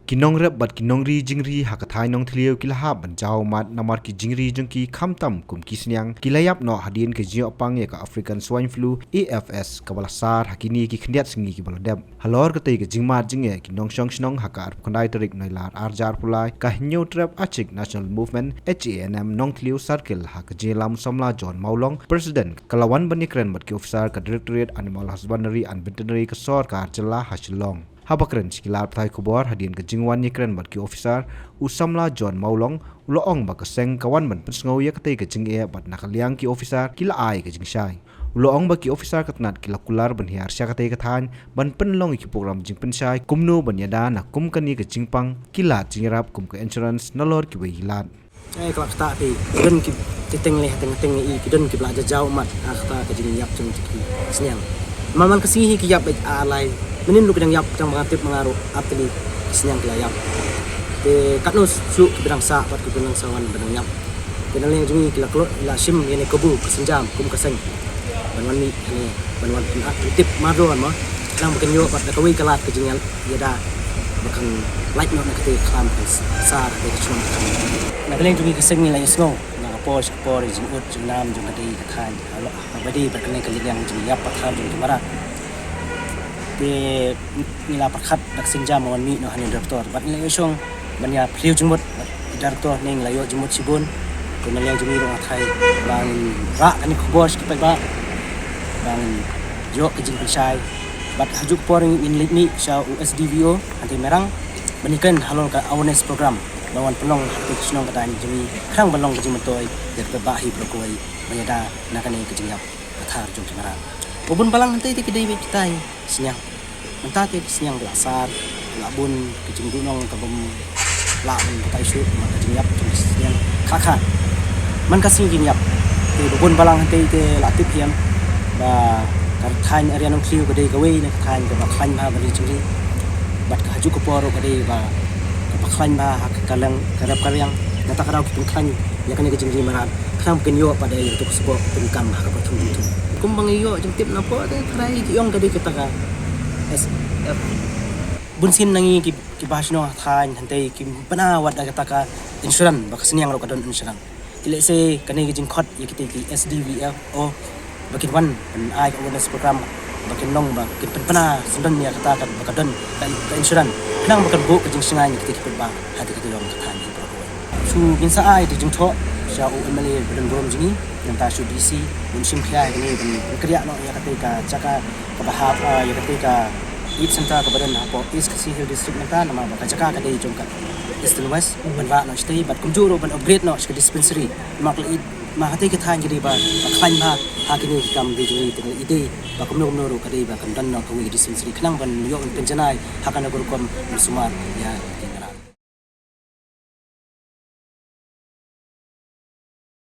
kinong rep bat kinongri jingri hakathai nong thlio kilahap banjau mat namar ki jingri jengki khamtam kum kisnyang kilayap no hadien ke jio pang ya ka African swine flu AFS kabalasar hakini ki khndiat singi ki baladeb halor ka tei ke jingmar jingye kinong shong shnong hakar khandai tarik noilar arjar pulai ka hinyo trap achik national movement HANM nong thlio circle hak jelam somla John Maulong president kalawan banikren bat ki officer ka directorate animal husbandry and veterinary ka sarkar jela hashilong habakren sikilar thai kubor hadien ke jingwan nikren bat ki officer usamla John Maulong uloong ba kaseng kawan ban pensngau ya kate ke jing e bat nakaliang ki officer kila ai ke jingshai uloong ba ki officer katnat kila kular ban hiar sya kate ka than ban penlong ki program jing pensai kumno ban yada na kum kani ke jingpang kila jingrap kum ke insurance nalor ki weilan kelak tak ti den ki teng leh teng i ki den ki belajar jauh mat akta ke jing yap jeng ki senyang maman kesihi ki yap alai menin lu kedang yap kedang mengatip mengaruh atli senyang kelayap te katnos su kedang sa pat kedang sawan kedang yap kedang le jungi kila klo la sim yene kebu kesenjam kum keseng banwan ni ne banwan tip mado kan ma kedang bukan yo pat kawi kalat kejingan yada bukan like no nak te klam sa te chum nak le jungi keseng ni la yesno na pos jing ut jing nam jing kadi kathan alo badi berkenai kejingan jing yap pat tham jing mara de nila perkhat dak sinja mon mi no hanin doktor bat nila yosong banya priu jumut doktor ning la yo jumut sibun ko nila jumi ro athai bang ra ani khobos ki ba bang yo kejing pensai bat hajuk poring in litni sha USDVO anti merang banikan halon ka awareness program lawan pelong hati senong kadan jumi krang balong kejing metoy yak bahi prokoi banyada nakane kejing yap athar jum kamera ubun balang nanti ti kedai bitai senyang mentate senyang belasar labun kejing dunong kabum labun tai su kejing yap senyang kakak man kasih jing yap ti ubun balang nanti ti latip hiam ba karthan area nong kliu kedai gawe ne khan ka bakhan ba bari curi bat ka haju ko poro kedai ba ka bakhan ba hak kalang karap karyang nata karau ki khan ya kan kejing marat kham ken yo pada untuk sebab pengkam hak ka tu kumbang iyo jeng tip napo te try yong kadi ketaka SF bunsin nangi ki bahasno than hantei ki panawat da ketaka insurance bak senyang ro kadon insurance tile se kani jing khot yekiti ki SDVF o bakin wan ai awareness program bakin long ba kin pana sundan ya ketaka bakadon ka insurance nang bakan bo jing singai yekiti ki ba hati kiti yong than ni pro su bin sa ai jing tho sha o emale badan borom jingi yang ta su DC musim khia ini kerja no ya ketika caka kebahap ya ketika it senta kebadan apa is kasih district mata nama baka caka kadai jongka Eastern West banra no stay bat kumjuro ban upgrade no ke dispensary mak it ma hati ke than jadi ba khan ba hakini kam di juri tinggal ide ba kumno ro kadai ba kam dan no kawi dispensary khnang ban yo penjanai hakana gurkom sumar ya